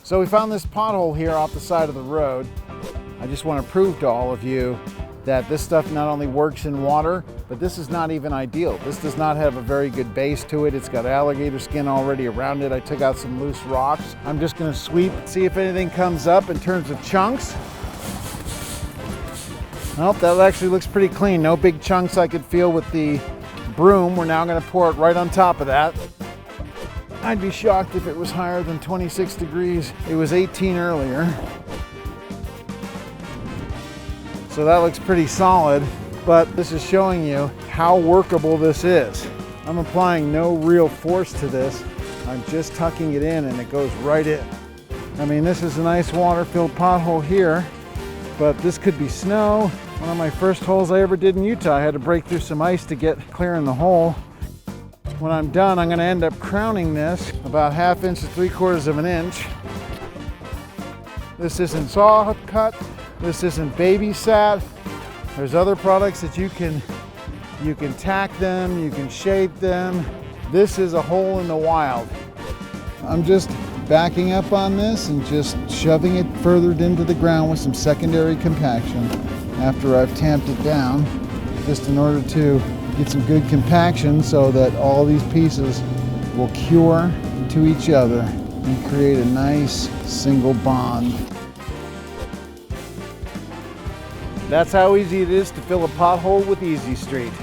So we found this pothole here off the side of the road. I just want to prove to all of you that this stuff not only works in water, but this is not even ideal. This does not have a very good base to it. It's got alligator skin already around it. I took out some loose rocks. I'm just gonna sweep, see if anything comes up in terms of chunks. Nope, that actually looks pretty clean. No big chunks I could feel with the broom. We're now gonna pour it right on top of that. I'd be shocked if it was higher than 26 degrees. It was 18 earlier. So that looks pretty solid, but this is showing you how workable this is. I'm applying no real force to this. I'm just tucking it in and it goes right in. I mean, this is a nice water-filled pothole here, but this could be snow. One of my first holes I ever did in Utah, I had to break through some ice to get clear in the hole. When I'm done, I'm gonna end up crowning this about 1/2 inch to 3/4 of an inch. This isn't saw cut. This isn't babysat. There's other products that you can tack them, you can shape them. This is a hole in the wild. I'm just backing up on this and just shoving it further into the ground with some secondary compaction after I've tamped it down, just in order to get some good compaction so that all these pieces will cure to each other and create a nice single bond. That's how easy it is to fill a pothole with Easy Street.